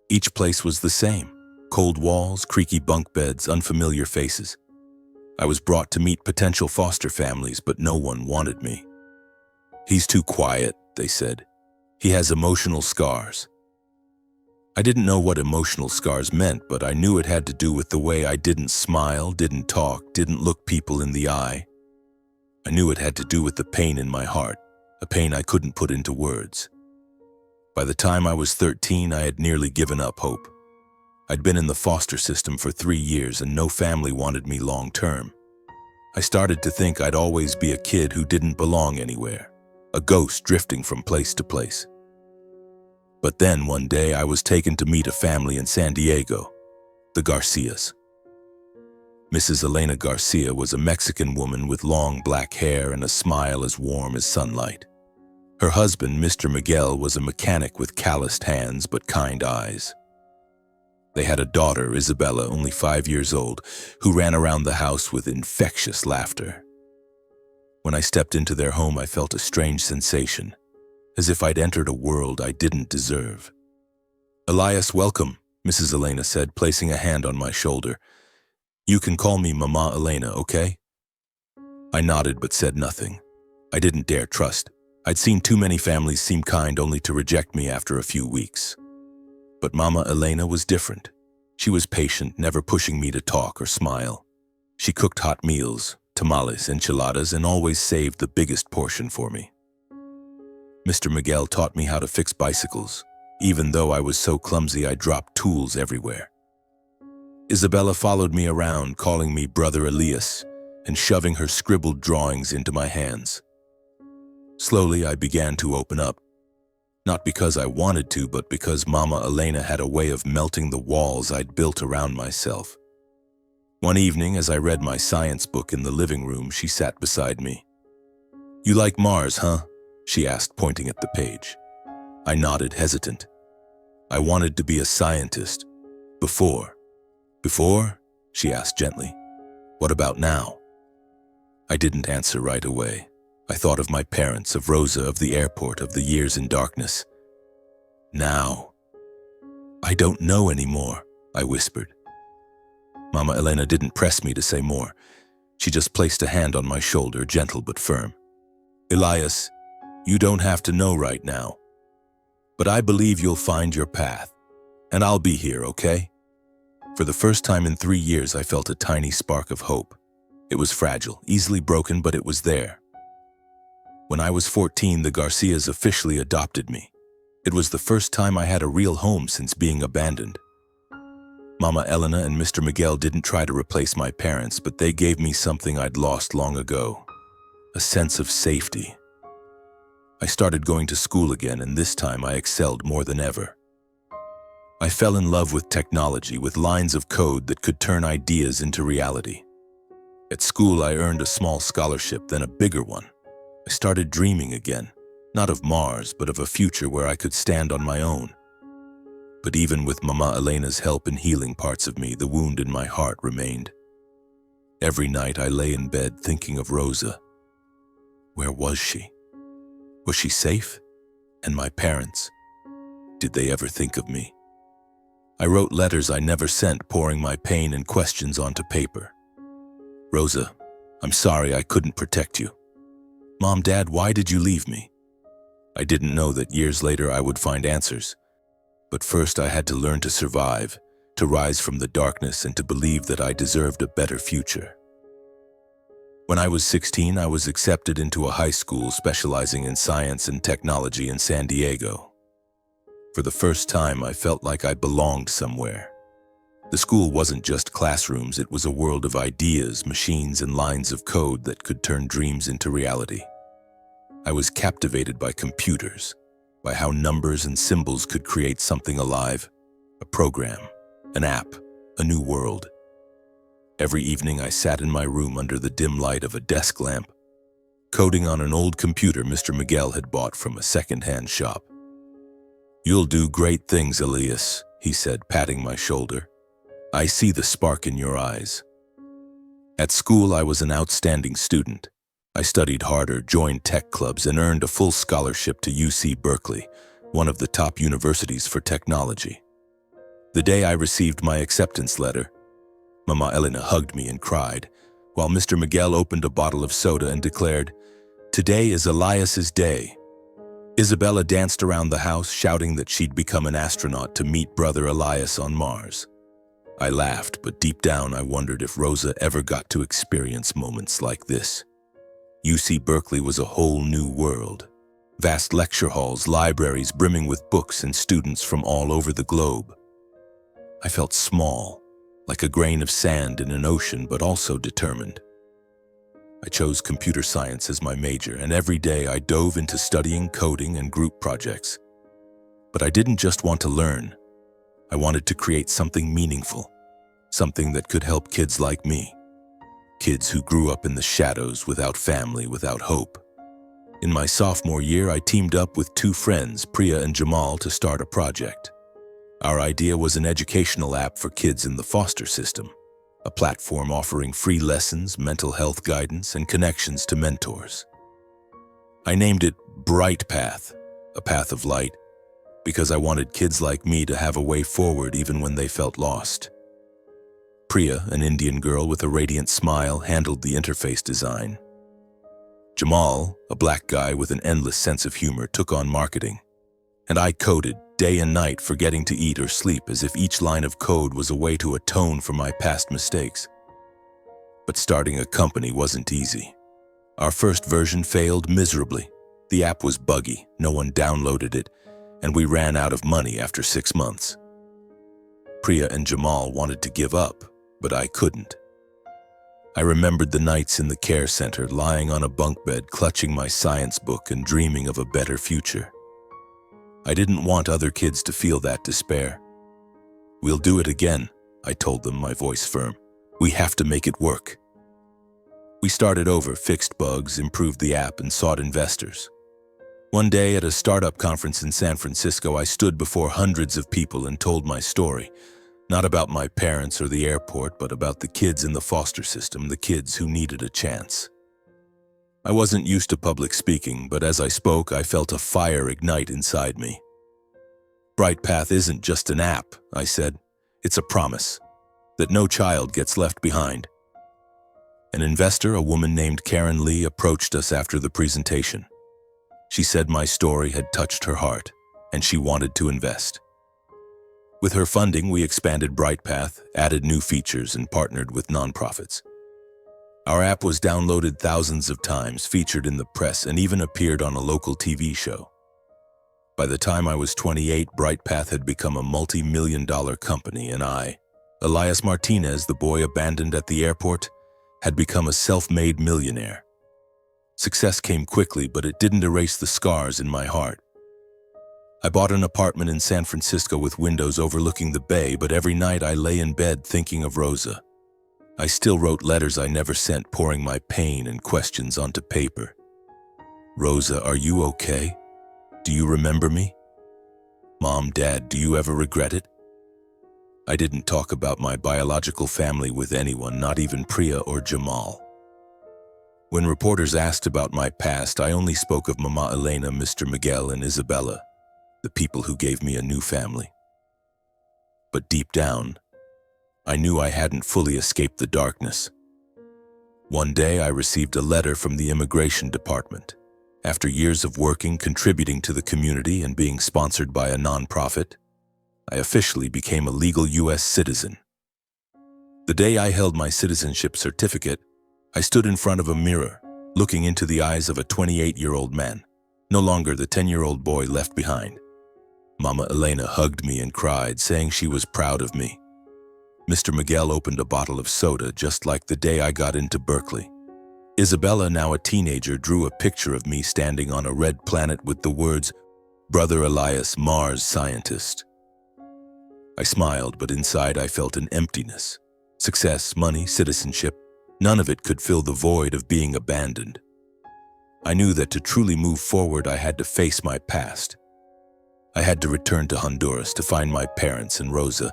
A: Each place was the same. Cold walls, creaky bunk beds, unfamiliar faces. I was brought to meet potential foster families, but no one wanted me. He's too quiet, they said. He has emotional scars. I didn't know what emotional scars meant, but I knew it had to do with the way I didn't smile, didn't talk, didn't look people in the eye. I knew it had to do with the pain in my heart, a pain I couldn't put into words. By the time I was 13, I had nearly given up hope. I'd been in the foster system for 3 years and no family wanted me long term. I started to think I'd always be a kid who didn't belong anywhere, a ghost drifting from place to place. But then one day I was taken to meet a family in San Diego, the Garcias. Mrs. Elena Garcia was a Mexican woman with long black hair and a smile as warm as sunlight. Her husband, Mr. Miguel, was a mechanic with calloused hands but kind eyes. They had a daughter, Isabella, only 5 years old, who ran around the house with infectious laughter. When I stepped into their home, I felt a strange sensation, as if I'd entered a world I didn't deserve. "Elias, welcome," Mrs. Elena said, placing a hand on my shoulder. "You can call me Mama Elena, okay?" I nodded but said nothing. I didn't dare trust. I'd seen too many families seem kind only to reject me after a few weeks. But Mama Elena was different. She was patient, never pushing me to talk or smile. She cooked hot meals, tamales, enchiladas, and always saved the biggest portion for me. Mr. Miguel taught me how to fix bicycles, even though I was so clumsy I dropped tools everywhere. Isabella followed me around, calling me Brother Elias and shoving her scribbled drawings into my hands. Slowly, I began to open up. Not because I wanted to, but because Mama Elena had a way of melting the walls I'd built around myself. One evening, as I read my science book in the living room, she sat beside me. "You like Mars, huh?" she asked, pointing at the page. I nodded, hesitant. "I wanted to be a scientist. Before." "Before?" she asked gently. "What about now?" I didn't answer right away. I thought of my parents, of Rosa, of the airport, of the years in darkness. Now. "I don't know anymore," I whispered. Mama Elena didn't press me to say more. She just placed a hand on my shoulder, gentle but firm. "Elias, you don't have to know right now. But I believe you'll find your path. And I'll be here, okay?" For the first time in 3 years, I felt a tiny spark of hope. It was fragile, easily broken, but it was there. When I was 14, the Garcias officially adopted me. It was the first time I had a real home since being abandoned. Mama Elena and Mr. Miguel didn't try to replace my parents, but they gave me something I'd lost long ago. A sense of safety. I started going to school again, and this time I excelled more than ever. I fell in love with technology, with lines of code that could turn ideas into reality. At school, I earned a small scholarship, then a bigger one. I started dreaming again, not of Mars, but of a future where I could stand on my own. But even with Mama Elena's help in healing parts of me, the wound in my heart remained. Every night I lay in bed thinking of Rosa. Where was she? Was she safe? And my parents? Did they ever think of me? I wrote letters I never sent, pouring my pain and questions onto paper. "Rosa, I'm sorry I couldn't protect you. Mom, Dad, why did you leave me?" I didn't know that years later I would find answers. But first I had to learn to survive, to rise from the darkness, and to believe that I deserved a better future. When I was 16, I was accepted into a high school specializing in science and technology in San Diego. For the first time, I felt like I belonged somewhere. The school wasn't just classrooms, it was a world of ideas, machines, and lines of code that could turn dreams into reality. I was captivated by computers, by how numbers and symbols could create something alive, a program, an app, a new world. Every evening I sat in my room under the dim light of a desk lamp, coding on an old computer Mr. Miguel had bought from a second-hand shop. "You'll do great things, Elias," he said, patting my shoulder. "I see the spark in your eyes." At school, I was an outstanding student. I studied harder, joined tech clubs, and earned a full scholarship to UC Berkeley, one of the top universities for technology. The day I received my acceptance letter, Mama Elena hugged me and cried, while Mr. Miguel opened a bottle of soda and declared, "Today is Elias's day." Isabella danced around the house, shouting that she'd become an astronaut to meet brother Elias on Mars. I laughed, but deep down I wondered if Rosa ever got to experience moments like this. UC Berkeley was a whole new world. Vast lecture halls, libraries brimming with books and students from all over the globe. I felt small, like a grain of sand in an ocean, but also determined. I chose computer science as my major, and every day I dove into studying coding and group projects. But I didn't just want to learn. I wanted to create something meaningful, something that could help kids like me. Kids who grew up in the shadows, without family, without hope. In my sophomore year, I teamed up with two friends, Priya and Jamal, to start a project. Our idea was an educational app for kids in the foster system, a platform offering free lessons, mental health guidance, and connections to mentors. I named it Bright Path, a path of light, because I wanted kids like me to have a way forward even when they felt lost. Priya, an Indian girl with a radiant smile, handled the interface design. Jamal, a black guy with an endless sense of humor, took on marketing. And I coded day and night, forgetting to eat or sleep, as if each line of code was a way to atone for my past mistakes. But starting a company wasn't easy. Our first version failed miserably. The app was buggy, no one downloaded it, and we ran out of money after 6 months. Priya and Jamal wanted to give up, but I couldn't. I remembered the nights in the care center, lying on a bunk bed, clutching my science book and dreaming of a better future. I didn't want other kids to feel that despair. "We'll do it again," I told them, my voice firm. "We have to make it work." We started over, fixed bugs, improved the app, and sought investors. One day at a startup conference in San Francisco, I stood before hundreds of people and told my story. Not about my parents or the airport, but about the kids in the foster system, the kids who needed a chance. I wasn't used to public speaking, but as I spoke, I felt a fire ignite inside me. Bright Path isn't just an app, I said. It's a promise that no child gets left behind. An investor, a woman named Karen Lee, approached us after the presentation. She said my story had touched her heart, and she wanted to invest. With her funding, we expanded Bright Path, added new features, and partnered with nonprofits. Our app was downloaded thousands of times, featured in the press, and even appeared on a local TV show. By the time I was 28, Bright Path had become a multi-million-dollar company, and I, Elias Martinez, the boy abandoned at the airport, had become a self-made millionaire. Success came quickly, but it didn't erase the scars in my heart. I bought an apartment in San Francisco with windows overlooking the bay, but every night I lay in bed thinking of Rosa. I still wrote letters I never sent, pouring my pain and questions onto paper. "Rosa, are you okay? Do you remember me? Mom, Dad, do you ever regret it?" I didn't talk about my biological family with anyone, not even Priya or Jamal. When reporters asked about my past, I only spoke of Mama Elena, Mr. Miguel, and Isabella, the people who gave me a new family. But deep down, I knew I hadn't fully escaped the darkness. One day I received a letter from the immigration department. After years of working, contributing to the community, and being sponsored by a nonprofit, I officially became a legal U.S. citizen. The day I held my citizenship certificate, I stood in front of a mirror, looking into the eyes of a 28-year-old man, no longer the 10-year-old boy left behind. Mama Elena hugged me and cried, saying she was proud of me. Mr. Miguel opened a bottle of soda, just like the day I got into Berkeley. Isabella, now a teenager, drew a picture of me standing on a red planet with the words, "Brother Elias, Mars scientist." I smiled, but inside I felt an emptiness. Success, money, citizenship, none of it could fill the void of being abandoned. I knew that to truly move forward, I had to face my past. I had to return to Honduras to find my parents and Rosa,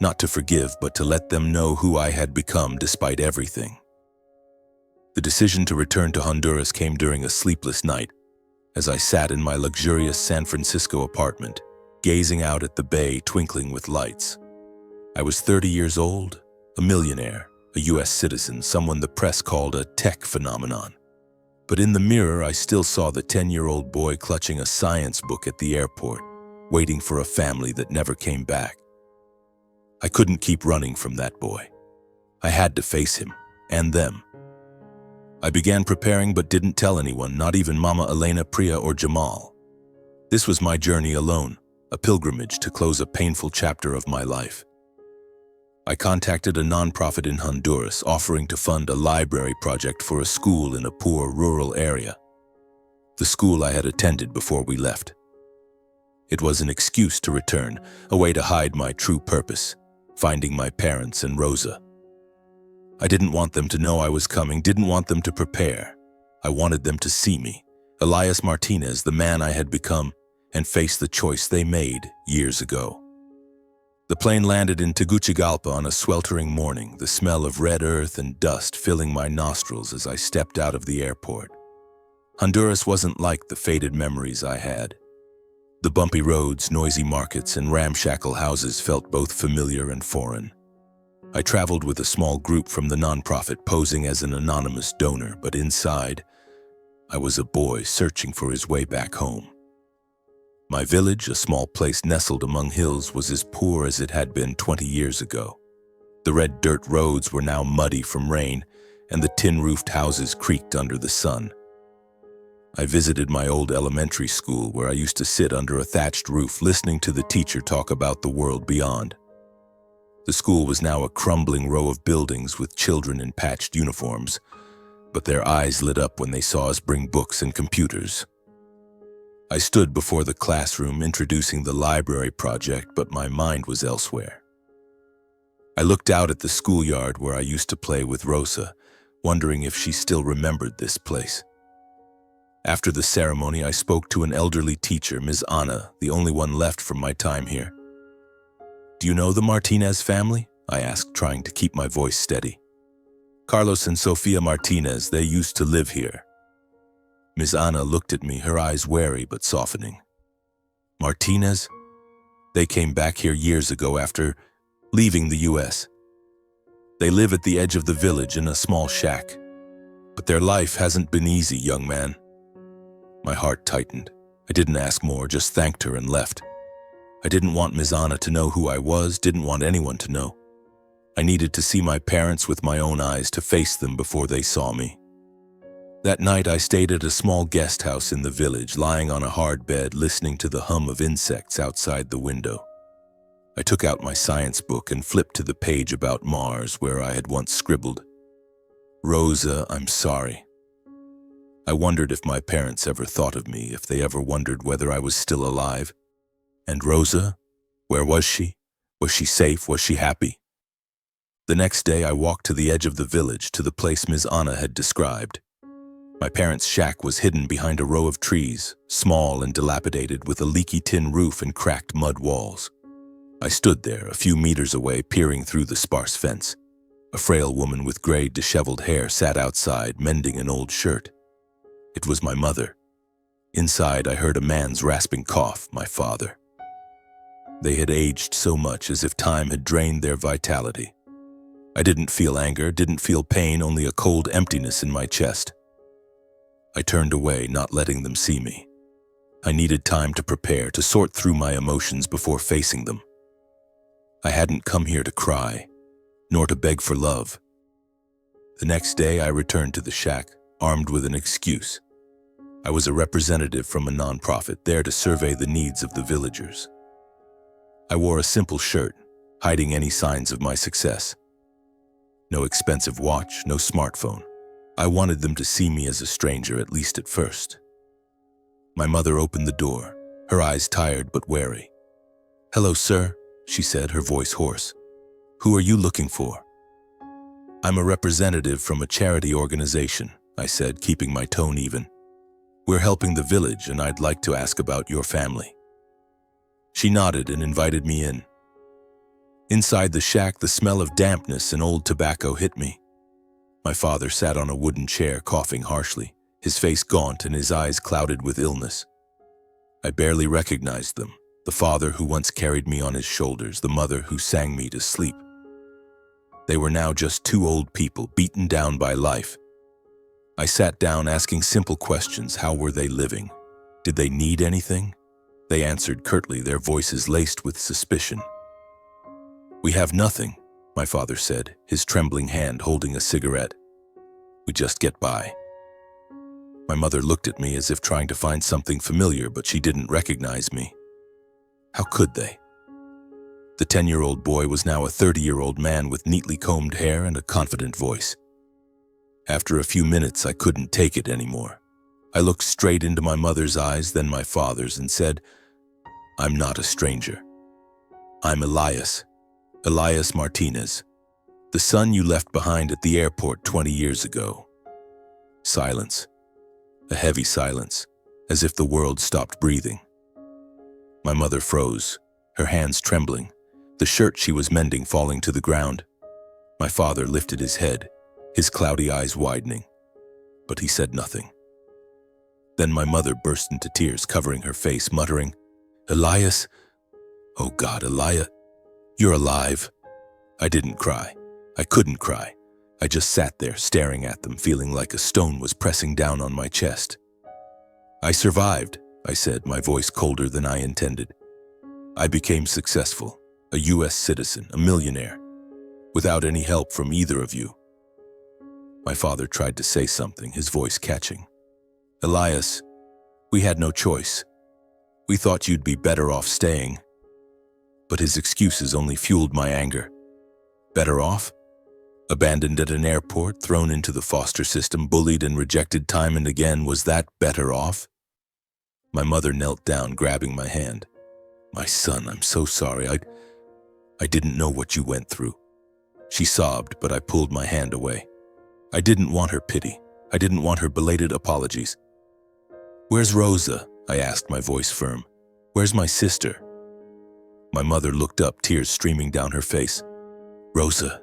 A: not to forgive, but to let them know who I had become despite everything. The decision to return to Honduras came during a sleepless night, as I sat in my luxurious San Francisco apartment, gazing out at the bay twinkling with lights. I was 30 years old, a millionaire, a U.S. citizen, someone the press called a tech phenomenon. But in the mirror, I still saw the 10-year-old boy clutching a science book at the airport, waiting for a family that never came back. I couldn't keep running from that boy. I had to face him, and them. I began preparing but didn't tell anyone, not even Mama Elena, Priya, or Jamal. This was my journey alone, a pilgrimage to close a painful chapter of my life. I contacted a nonprofit in Honduras offering to fund a library project for a school in a poor rural area. The school I had attended before we left. It was an excuse to return, a way to hide my true purpose, finding my parents and Rosa. I didn't want them to know I was coming, didn't want them to prepare. I wanted them to see me, Elias Martinez, the man I had become, and face the choice they made years ago. The plane landed in Tegucigalpa on a sweltering morning, the smell of red earth and dust filling my nostrils as I stepped out of the airport. Honduras wasn't like the faded memories I had. The bumpy roads, noisy markets, and ramshackle houses felt both familiar and foreign. I traveled with a small group from the nonprofit, posing as an anonymous donor, but inside, I was a boy searching for his way back home. My village, a small place nestled among hills, was as poor as it had been 20 years ago. The red dirt roads were now muddy from rain, and the tin-roofed houses creaked under the sun. I visited my old elementary school where I used to sit under a thatched roof listening to the teacher talk about the world beyond. The school was now a crumbling row of buildings with children in patched uniforms, but their eyes lit up when they saw us bring books and computers. I stood before the classroom introducing the library project, but my mind was elsewhere. I looked out at the schoolyard where I used to play with Rosa, wondering if she still remembered this place. After the ceremony, I spoke to an elderly teacher, Ms. Anna, the only one left from my time here. "Do you know the Martinez family?" I asked, trying to keep my voice steady. "Carlos and Sofia Martinez, they used to live here." Ms. Anna looked at me, her eyes wary but softening. "Martinez? They came back here years ago after leaving the U.S. They live at the edge of the village in a small shack. But their life hasn't been easy, young man." My heart tightened. I didn't ask more, just thanked her and left. I didn't want Ms. Anna to know who I was, didn't want anyone to know. I needed to see my parents with my own eyes, to face them before they saw me. That night I stayed at a small guest house in the village, lying on a hard bed, listening to the hum of insects outside the window. I took out my science book and flipped to the page about Mars where I had once scribbled, "Rosa, I'm sorry." I wondered if my parents ever thought of me, if they ever wondered whether I was still alive. And Rosa? Where was she? Was she safe? Was she happy? The next day I walked to the edge of the village, to the place Ms. Anna had described. My parents' shack was hidden behind a row of trees, small and dilapidated, with a leaky tin roof and cracked mud walls. I stood there, a few meters away, peering through the sparse fence. A frail woman with gray, disheveled hair sat outside, mending an old shirt. It was my mother. Inside, I heard a man's rasping cough, my father. They had aged so much, as if time had drained their vitality. I didn't feel anger, didn't feel pain, only a cold emptiness in my chest. I turned away, not letting them see me. I needed time to prepare, to sort through my emotions before facing them. I hadn't come here to cry, nor to beg for love. The next day, I returned to the shack, armed with an excuse. I was a representative from a nonprofit, there to survey the needs of the villagers. I wore a simple shirt, hiding any signs of my success. No expensive watch, no smartphone. I wanted them to see me as a stranger, at least at first. My mother opened the door, her eyes tired but wary. "Hello, sir," she said, her voice hoarse. "Who are you looking for?" "I'm a representative from a charity organization," I said, keeping my tone even. "We're helping the village, and I'd like to ask about your family." She nodded and invited me in. Inside the shack, the smell of dampness and old tobacco hit me. My father sat on a wooden chair, coughing harshly, his face gaunt and his eyes clouded with illness. I barely recognized them, the father who once carried me on his shoulders, the mother who sang me to sleep. They were now just two old people, beaten down by life. I sat down, asking simple questions. How were they living? Did they need anything? They answered curtly, their voices laced with suspicion. "We have nothing," my father said, his trembling hand holding a cigarette. We just get by. My mother looked at me as if trying to find something familiar, but she didn't recognize me. How could they? The 10-year-old boy was now a 30-year-old man with neatly combed hair and a confident voice. After a few minutes, I couldn't take it anymore. I looked straight into my mother's eyes, then my father's, and said, "I'm not a stranger. I'm Elias Martinez, the son you left behind at the airport 20 years ago." Silence. A heavy silence, as if the world stopped breathing. My mother froze, her hands trembling, the shirt she was mending falling to the ground. My father lifted his head, his cloudy eyes widening, but he said nothing. Then my mother burst into tears, covering her face, muttering, "Elias, oh God, Elias, you're alive." I didn't cry. I couldn't cry. I just sat there staring at them, feeling like a stone was pressing down on my chest. "I survived," I said, my voice colder than I intended. "I became successful, a US citizen, a millionaire, without any help from either of you." My father tried to say something, his voice catching. "Elias, we had no choice. We thought you'd be better off staying." But his excuses only fueled my anger. Better off? Abandoned at an airport, thrown into the foster system, bullied and rejected time and again, was that better off? My mother knelt down, grabbing my hand. "My son, I'm so sorry. I didn't know what you went through." She sobbed, but I pulled my hand away. I didn't want her pity. I didn't want her belated apologies. "Where's Rosa?" I asked, my voice firm. "Where's my sister?" My mother looked up, tears streaming down her face. "Rosa,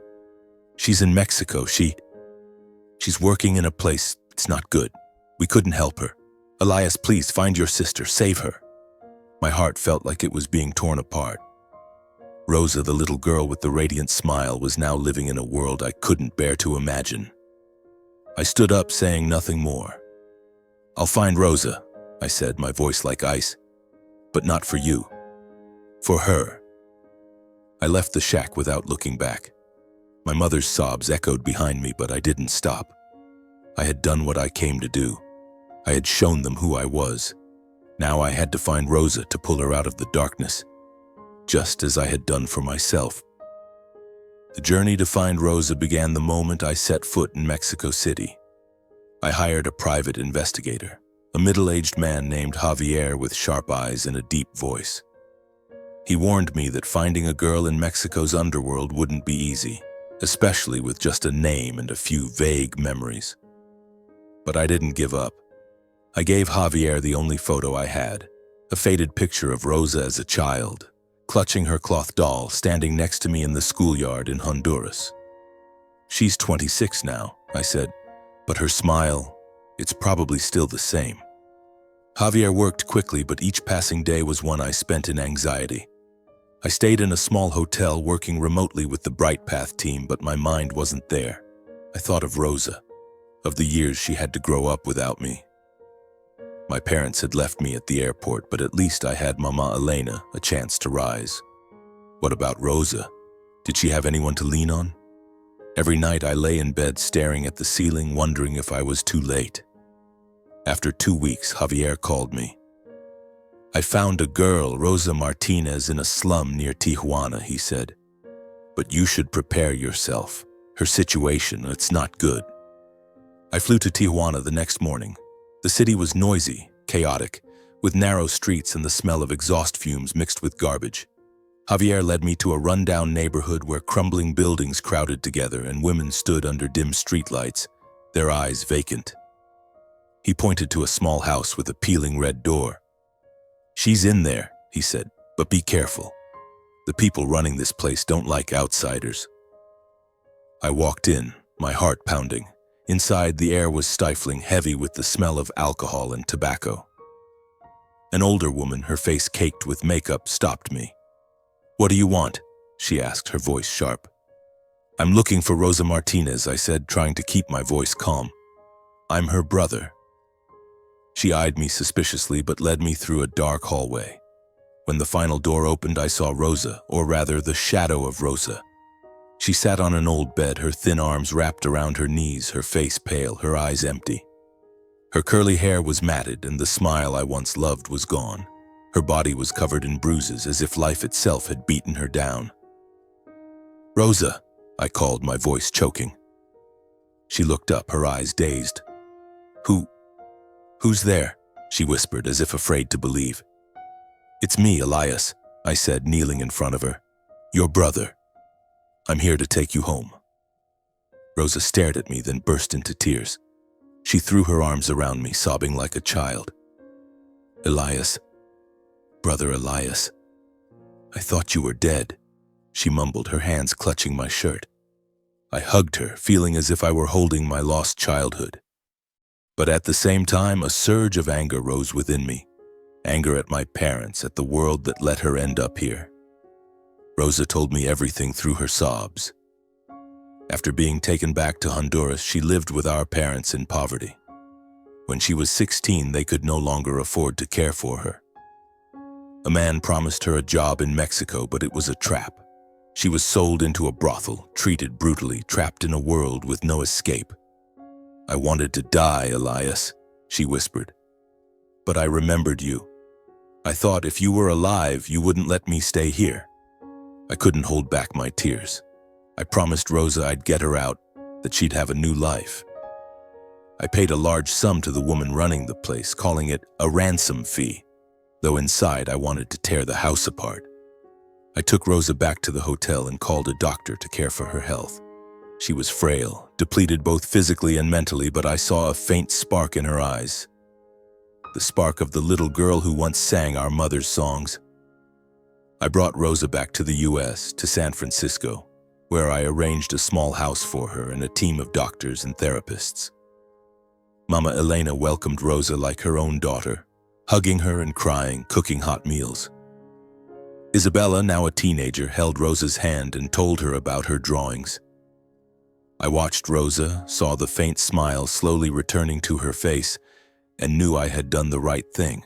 A: she's in Mexico. She's working in a place that's not good. We couldn't help her. Elias, please find your sister, save her." My heart felt like it was being torn apart. Rosa, the little girl with the radiant smile, was now living in a world I couldn't bear to imagine. I stood up, saying nothing more. "I'll find Rosa," I said, my voice like ice. "But not for you. For her." I left the shack without looking back. My mother's sobs echoed behind me, but I didn't stop. I had done what I came to do. I had shown them who I was. Now I had to find Rosa to pull her out of the darkness, just as I had done for myself. The journey to find Rosa began the moment I set foot in Mexico City. I hired a private investigator, a middle-aged man named Javier with sharp eyes and a deep voice. He warned me that finding a girl in Mexico's underworld wouldn't be easy, especially with just a name and a few vague memories. But I didn't give up. I gave Javier the only photo I had, a faded picture of Rosa as a child, clutching her cloth doll, standing next to me in the schoolyard in Honduras. "She's 26 now," I said, "but her smile, it's probably still the same." Javier worked quickly, but each passing day was one I spent in anxiety. I stayed in a small hotel working remotely with the Bright Path team, but my mind wasn't there. I thought of Rosa, of the years she had to grow up without me. My parents had left me at the airport, but at least I had Mama Elena, a chance to rise. What about Rosa? Did she have anyone to lean on? Every night I lay in bed staring at the ceiling, wondering if I was too late. After 2 weeks, Javier called me. "I found a girl, Rosa Martinez, in a slum near Tijuana," he said. "But you should prepare yourself. Her situation, it's not good." I flew to Tijuana the next morning. The city was noisy, chaotic, with narrow streets and the smell of exhaust fumes mixed with garbage. Javier led me to a rundown neighborhood where crumbling buildings crowded together and women stood under dim streetlights, their eyes vacant. He pointed to a small house with a peeling red door. "She's in there," he said, "but be careful. The people running this place don't like outsiders." I walked in, my heart pounding. Inside, the air was stifling, heavy with the smell of alcohol and tobacco. An older woman, her face caked with makeup, stopped me. "What do you want?" she asked, her voice sharp. "I'm looking for Rosa Martinez," I said, trying to keep my voice calm. "I'm her brother." She eyed me suspiciously but led me through a dark hallway. When the final door opened, I saw Rosa, or rather the shadow of Rosa. She sat on an old bed, her thin arms wrapped around her knees, her face pale, her eyes empty. Her curly hair was matted, and the smile I once loved was gone. Her body was covered in bruises, as if life itself had beaten her down. "Rosa," I called, my voice choking. She looked up, her eyes dazed. Who's there?" she whispered, as if afraid to believe. "It's me, Elias," I said, kneeling in front of her. "Your brother. I'm here to take you home." Rosa stared at me, then burst into tears. She threw her arms around me, sobbing like a child. "Elias, brother Elias, I thought you were dead," she mumbled, her hands clutching my shirt. I hugged her, feeling as if I were holding my lost childhood. But at the same time, a surge of anger rose within me. Anger at my parents, at the world that let her end up here. Rosa told me everything through her sobs. After being taken back to Honduras, she lived with our parents in poverty. When she was 16, they could no longer afford to care for her. A man promised her a job in Mexico, but it was a trap. She was sold into a brothel, treated brutally, trapped in a world with no escape. "I wanted to die, Elias," she whispered. "But I remembered you. I thought if you were alive, you wouldn't let me stay here." I couldn't hold back my tears. I promised Rosa I'd get her out, that she'd have a new life. I paid a large sum to the woman running the place, calling it a ransom fee, though inside I wanted to tear the house apart. I took Rosa back to the hotel and called a doctor to care for her health. She was frail, depleted both physically and mentally, but I saw a faint spark in her eyes. The spark of the little girl who once sang our mother's songs. I brought Rosa back to the US, to San Francisco, where I arranged a small house for her and a team of doctors and therapists. Mama Elena welcomed Rosa like her own daughter, hugging her and crying, cooking hot meals. Isabella, now a teenager, held Rosa's hand and told her about her drawings. I watched Rosa, saw the faint smile slowly returning to her face, and knew I had done the right thing.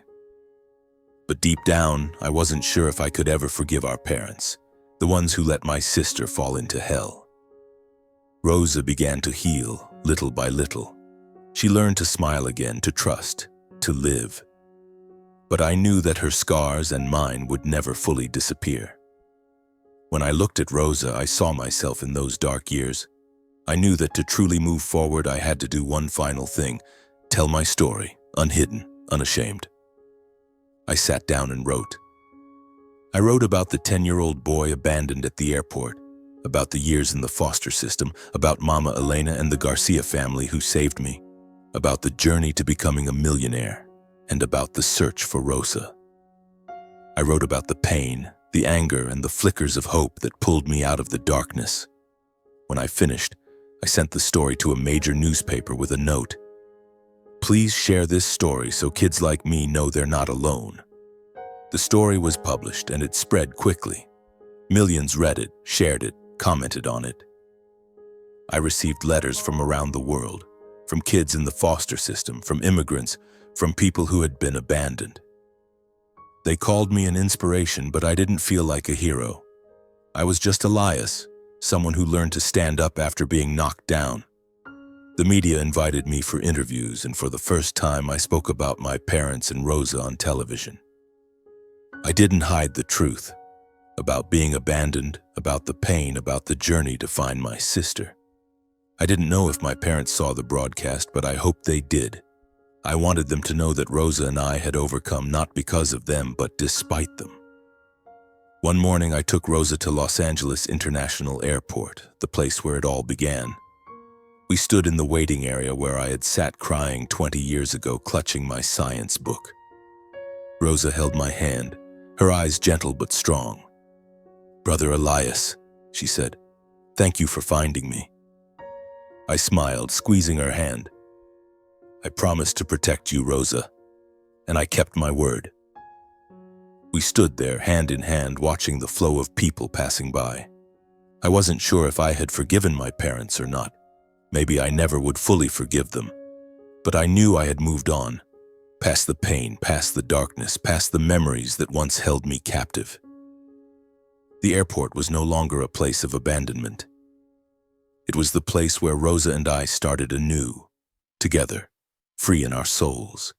A: But deep down, I wasn't sure if I could ever forgive our parents, the ones who let my sister fall into hell. Rosa began to heal, little by little. She learned to smile again, to trust, to live. But I knew that her scars and mine would never fully disappear. When I looked at Rosa, I saw myself in those dark years. I knew that to truly move forward, I had to do one final thing: tell my story, unhidden, unashamed. I sat down and wrote. I wrote about the 10-year-old boy abandoned at the airport, about the years in the foster system, about Mama Elena and the Garcia family who saved me, about the journey to becoming a millionaire, and about the search for Rosa. I wrote about the pain, the anger, and the flickers of hope that pulled me out of the darkness. When I finished, I sent the story to a major newspaper with a note. "Please share this story so kids like me know they're not alone." The story was published, and it spread quickly. Millions read it, shared it, commented on it. I received letters from around the world, from kids in the foster system, from immigrants, from people who had been abandoned. They called me an inspiration, but I didn't feel like a hero. I was just Elias, someone who learned to stand up after being knocked down. The media invited me for interviews, and for the first time I spoke about my parents and Rosa on television. I didn't hide the truth, about being abandoned, about the pain, about the journey to find my sister. I didn't know if my parents saw the broadcast, but I hoped they did. I wanted them to know that Rosa and I had overcome, not because of them, but despite them. One morning I took Rosa to Los Angeles International Airport, the place where it all began. We stood in the waiting area where I had sat crying 20 years ago, clutching my science book. Rosa held my hand, her eyes gentle but strong. "Brother Elias," she said, "thank you for finding me." I smiled, squeezing her hand. "I promised to protect you, Rosa, and I kept my word." We stood there, hand in hand, watching the flow of people passing by. I wasn't sure if I had forgiven my parents or not. Maybe I never would fully forgive them. But I knew I had moved on, past the pain, past the darkness, past the memories that once held me captive. The airport was no longer a place of abandonment. It was the place where Rosa and I started anew, together, free in our souls.